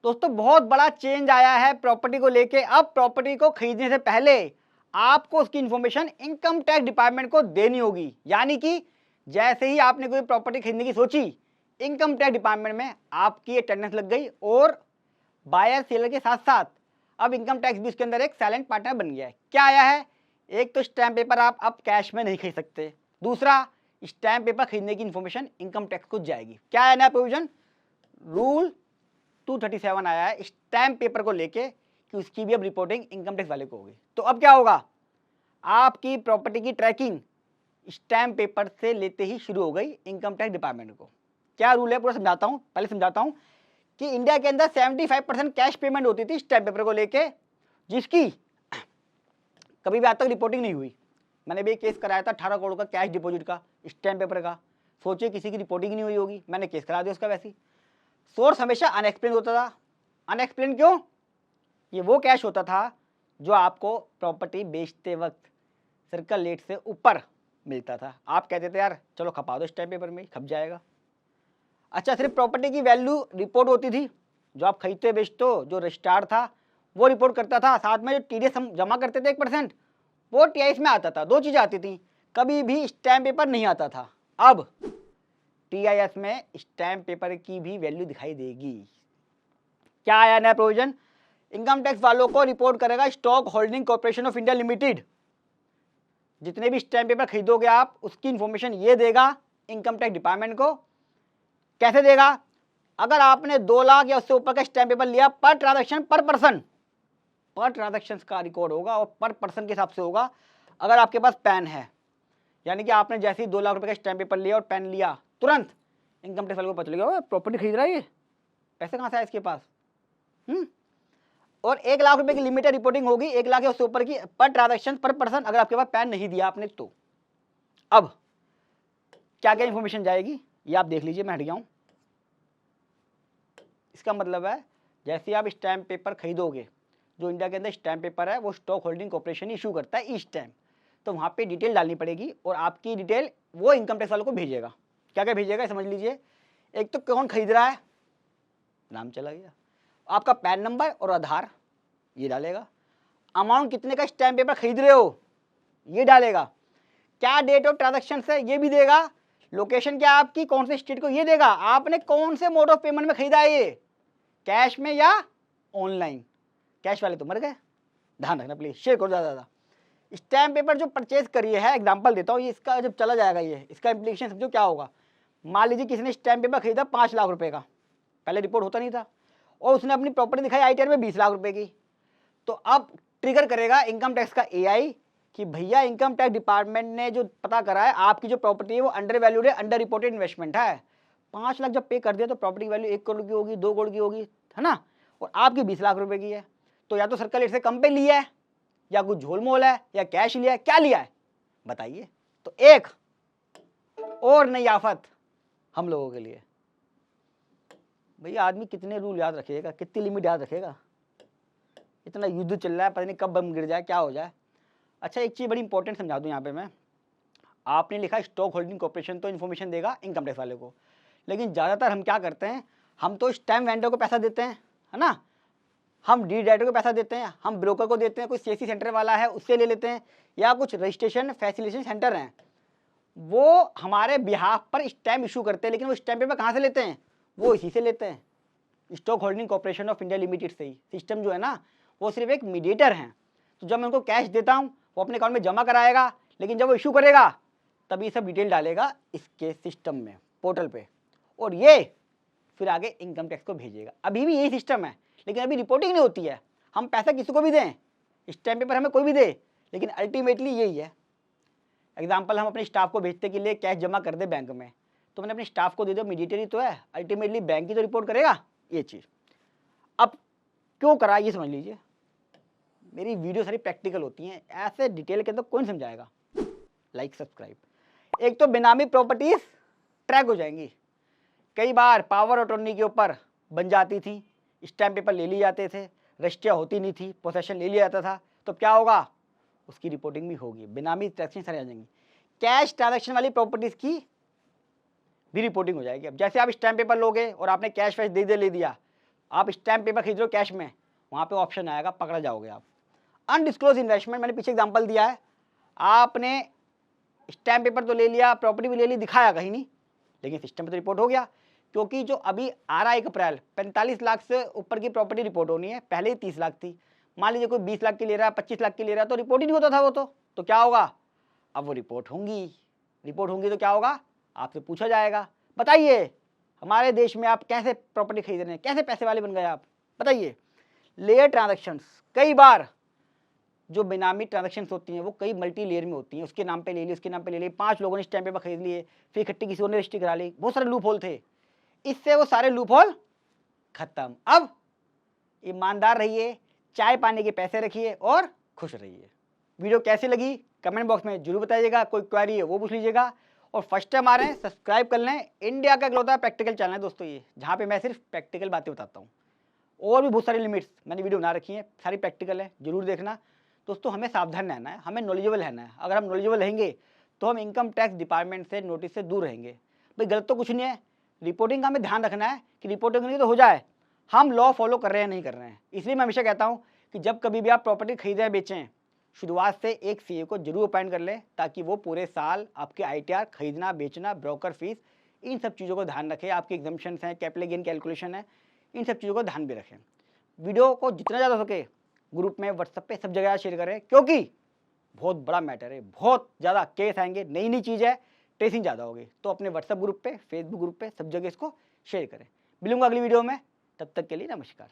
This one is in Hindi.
दोस्तों बहुत बड़ा चेंज आया है प्रॉपर्टी को लेके। अब प्रॉपर्टी को खरीदने से पहले आपको उसकी इंफॉर्मेशन इनकम टैक्स डिपार्टमेंट को देनी होगी। यानी कि जैसे ही आपने कोई प्रॉपर्टी खरीदने की सोची, इनकम टैक्स डिपार्टमेंट में आपकी अटेंडेंस लग गई और बायर सेलर के साथ साथ अब इनकम टैक्स भी उसके अंदर एक साइलेंट पार्टनर बन गया है। क्या आया है? एक तो स्टैम्प पेपर आप अब कैश में नहीं खरीद सकते, दूसरा स्टैम्प पेपर खरीदने की इंफॉर्मेशन इनकम टैक्स को जाएगी। क्या है नया प्रोविजन? रूल 237 आया है स्टैम्प पेपर को लेके कि उसकी भी अब रिपोर्टिंग इनकम टैक्स वाले को होगी। तो अब क्या होगा? आपकी प्रॉपर्टी की ट्रैकिंग स्टैम्प पेपर से लेते ही शुरू हो गई इनकम टैक्स डिपार्टमेंट को। क्या रूल है पूरा समझाता हूं। पहले समझाता हूं कि इंडिया के अंदर 75% कैश पेमेंट होती थी स्टैम्प पेपर को लेके, जिसकी कभी भी आज तक रिपोर्टिंग नहीं हुई। मैंने भी एक केस कराया था 18 करोड़ का कैश डिपॉजिट का स्टैम्प पेपर का। सोचिए किसी की रिपोर्टिंग नहीं हुई होगी, मैंने केस करा दिया उसका। वैसे सोर्स हमेशा अनएक्सप्लेन होता था। अनएक्सप्लेन क्यों? ये वो कैश होता था जो आपको प्रॉपर्टी बेचते वक्त सर्कल रेट से ऊपर मिलता था। आप कहते थे यार चलो खपा दो स्टैम्प पेपर में, खप जाएगा। अच्छा, सिर्फ प्रॉपर्टी की वैल्यू रिपोर्ट होती थी, जो आप खरीदते बेचते हो, जो रजिस्ट्रार था वो रिपोर्ट करता था, साथ में जो टीडीएस हम जमा करते थे 1% वो टीआईएस में आता था। दो चीज़ें आती थी, कभी भी स्टैम्प पेपर नहीं आता था। अब टीआईएस में स्टैम्प पेपर की भी वैल्यू दिखाई देगी। क्या आया नया प्रोविजन? इनकम टैक्स वालों को रिपोर्ट करेगा stock holding corporation of India limited. जितने भी स्टैम्प पेपर खरीदोगे आप, उसकी इंफॉर्मेशन ये देगा इनकम टैक्स डिपार्टमेंट को। कैसे देगा? अगर आपने 2 लाख या उससे ऊपर का स्टैम्प पेपर लिया, पर ट्रांजैक्शन पर पर्सन, पर ट्रांजैक्शन का रिकॉर्ड होगा और पर पर्सन के हिसाब से होगा। अगर आपके पास पैन है, यानी कि आपने जैसे ही 2 लाख रुपए का स्टैम्प पेपर लिया और पेन लिया, तुरंत इनकम टैक्स वाले को पता चलेगा प्रॉपर्टी खरीद रहा है, ये पैसे कहाँ से आए इसके पास। और 1 लाख रुपए की लिमिटेड रिपोर्टिंग होगी, 1 लाख या उससे ऊपर की पर ट्रांजैक्शन पर पर्सन, अगर आपके पास पैन नहीं दिया आपने तो। अब क्या क्या इंफॉर्मेशन जाएगी ये आप देख लीजिए, मैं हट गया हूं। इसका मतलब है जैसे आप स्टैम्प पेपर खरीदोगे, जो इंडिया के अंदर स्टैम्प पेपर है वो स्टॉक होल्डिंग कॉर्पोरेशन इशू करता है ई स्टैम्प, तो वहाँ पे डिटेल डालनी पड़ेगी और आपकी डिटेल वो इनकम टैक्स वालों को भेजेगा। क्या क्या भेजेगा समझ लीजिए। एक तो कौन खरीद रहा है, नाम चला गया, आपका पैन नंबर और आधार ये डालेगा, अमाउंट कितने का स्टैम्प पेपर खरीद रहे हो ये डालेगा, क्या डेट ऑफ ट्रांजैक्शन है ये भी देगा, लोकेशन क्या आपकी कौन से स्टेट को ये देगा, आपने कौन से मोड ऑफ पेमेंट में खरीदा है, ये कैश में या ऑनलाइन। कैश वाले तो मर गए, ध्यान रखना प्लीज, शेयर करो ज़्यादा। स्टैम्प पेपर जो परचेज करिए है, एग्जांपल देता हूँ, ये इसका जब चला जाएगा ये इसका इम्प्लीकेशन समझो क्या होगा। मान लीजिए किसी ने स्टैम्प पेपर खरीदा 5 लाख रुपए का, पहले रिपोर्ट होता नहीं था, और उसने अपनी प्रॉपर्टी दिखाई आईटीआर में 20 लाख रुपए की, तो अब ट्रिगर करेगा इनकम टैक्स का एआई कि भैया इनकम टैक्स डिपार्टमेंट ने जो पता करा है आपकी जो प्रॉपर्टी है वो अंडर वैल्यूड है, अंडर रिपोर्टेड इन्वेस्टमेंट है। 5 लाख जब पे कर दिया तो प्रॉपर्टी की वैल्यू 1 करोड़ की होगी, 2 करोड़ की होगी, है ना, और आपकी 20 लाख रुपए की है। तो या तो सर्कल रेट से कम पे लिया है, या कुछ झोल मोल है, या कैश लिया है, क्या लिया है बताइए। तो एक और नई आफत हम लोगों के लिए, भैया आदमी कितने रूल याद रखेगा, कितनी लिमिट याद रखेगा, इतना युद्ध चल रहा है, पता नहीं कब बम गिर जाए, क्या हो जाए। अच्छा, एक चीज़ बड़ी इंपॉर्टेंट समझा दूं यहाँ पे मैं, आपने लिखा स्टॉक होल्डिंग कॉर्पोरेशन तो इन्फॉर्मेशन देगा इनकम टैक्स वाले को, लेकिन ज़्यादातर हम क्या करते हैं, हम तो स्टैम्प वेंडर को पैसा देते हैं, है ना, हम डी डायरेक्टर को पैसा देते हैं, हम ब्रोकर को देते हैं, कोई सीएससी सेंटर वाला है उससे ले लेते हैं, या कुछ रजिस्ट्रेशन फैसिलिटेशन सेंटर हैं वो हमारे बिहाफ पर स्टैम्प इशू करते हैं, लेकिन वो स्टैम्प पेपर कहाँ से लेते हैं, वो इसी से लेते हैं, stock holding corporation of India limited से ही। सिस्टम जो है ना वो सिर्फ एक मीडिएटर हैं, तो जब मैं उनको कैश देता हूँ वो अपने अकाउंट में जमा कराएगा, लेकिन जब वो इशू करेगा तभी सब डिटेल डालेगा इसके सिस्टम में, पोर्टल पे, और ये फिर आगे इनकम टैक्स को भेजेगा। अभी भी यही सिस्टम है, लेकिन अभी रिपोर्टिंग नहीं होती है। हम पैसा किसी को भी दें, स्टैम्प पेपर हमें कोई भी दे, लेकिन अल्टीमेटली यही है। एग्जाम्पल, हम अपने स्टाफ को भेजते कि ले कैश जमा कर दे बैंक में, तो मैंने अपने स्टाफ को दे दिया, मीडिएटर तो है, अल्टीमेटली बैंक ही तो रिपोर्ट करेगा ये चीज़। अब क्यों करा ये समझ लीजिए, मेरी वीडियो सारी प्रैक्टिकल होती हैं, ऐसे डिटेल के अंदर कौन समझाएगा। Like subscribe. एक तो बेनामी प्रॉपर्टीज ट्रैक हो जाएंगी, कई बार पावर अटॉर्नी के ऊपर बन जाती थी, स्टैम्प पेपर ले लिए जाते थे, रजिस्ट्रिया होती नहीं थी, पोसेशन ले लिया जाता था, तो क्या होगा, उसकी रिपोर्टिंग भी होगी, बेनामी ट्रांजेक्शन सारी आ जाएंगी। कैश ट्रांजैक्शन वाली प्रॉपर्टीज की भी रिपोर्टिंग हो जाएगी। अब जैसे आप स्टैम्प पेपर लोगे और आपने कैश वैश दे ले दिया, आप स्टैम्प पेपर खरीद रहे हो कैश में, वहाँ पे ऑप्शन आएगा, पकड़ा जाओगे आप। अनडिस्क्लोज इन्वेस्टमेंट, मैंने पीछे एग्जांपल दिया है, आपने स्टैम्प पेपर तो ले लिया, प्रॉपर्टी भी ले ली, दिखाया कहीं नहीं, लेकिन सिस्टम में तो रिपोर्ट हो गया। क्योंकि जो अभी आ रहा है 1 अप्रैल, 45 लाख से ऊपर की प्रॉपर्टी रिपोर्ट होनी है, पहले ही 30 लाख थी। मान लीजिए कोई 20 लाख की ले रहा है, 25 लाख की ले रहा है, तो रिपोर्ट ही नहीं होता था वो तो क्या होगा, अब वो रिपोर्ट होंगी तो क्या होगा, आपसे पूछा जाएगा, बताइए हमारे देश में आप कैसे प्रॉपर्टी खरीद रहे हैं, कैसे पैसे वाले बन गए आप, बताइए। लेयर ट्रांजैक्शंस, कई बार जो बेनामी ट्रांजैक्शंस होती हैं वो कई मल्टी लेयर में होती हैं, उसके नाम पे ले ली, उसके नाम पे ले ली, 5 लोगों ने स्टैम्प पेपर खरीद लिए, फिर इकट्ठी किसी और ने रजिस्ट्री करा ली, बहुत सारे लूप होल थे। इससे वो सारे लूप होल खत्म। अब ईमानदार रहिए, चाय पानी के पैसे रखिए और खुश रहिए। वीडियो कैसी लगी कमेंट बॉक्स में जरूर बताइएगा, कोई क्वेरी है वो पूछ लीजिएगा, और फर्स्ट टाइम आ रहे हैं सब्सक्राइब कर लें। इंडिया का इकलौता प्रैक्टिकल चैनल है दोस्तों ये, जहाँ पे मैं सिर्फ प्रैक्टिकल बातें बताता हूँ, और भी बहुत सारी लिमिट्स मैंने वीडियो बना रखी है, सारी प्रैक्टिकल है, जरूर देखना दोस्तों। हमें सावधान रहना है, हमें नॉलेजेबल रहना है। अगर हम नॉलेजेबल रहेंगे तो हम इनकम टैक्स डिपार्टमेंट से नोटिस से दूर रहेंगे। भाई गलत तो कुछ नहीं है, रिपोर्टिंग का हमें ध्यान रखना है कि रिपोर्टिंग नहीं तो हो जाए, हम लॉ फॉलो कर रहे हैं नहीं कर रहे हैं। इसलिए मैं हमेशा कहता हूँ कि जब कभी भी आप प्रॉपर्टी खरीदें बेचें, शुरुआत से एक सीए को जरूर अपॉइंट कर लें, ताकि वो पूरे साल आपके आईटीआर, खरीदना बेचना, ब्रोकर फीस, इन सब चीज़ों को ध्यान रखें। आपकी एग्जम्पशंस हैं, कैपिटल गेन कैलकुलेशन है, इन सब चीज़ों को ध्यान भी रखें। वीडियो को जितना ज़्यादा हो सके ग्रुप में, व्हाट्सएप पे, सब जगह शेयर करें, क्योंकि बहुत बड़ा मैटर है, बहुत ज़्यादा केस आएंगे, नई नई चीज़ है, ट्रेसिंग ज़्यादा होगी। तो अपने व्हाट्सएप ग्रुप पे, फेसबुक ग्रुप पे, सब जगह इसको शेयर करें। मिलूंगा अगली वीडियो में, तब तक के लिए नमस्कार।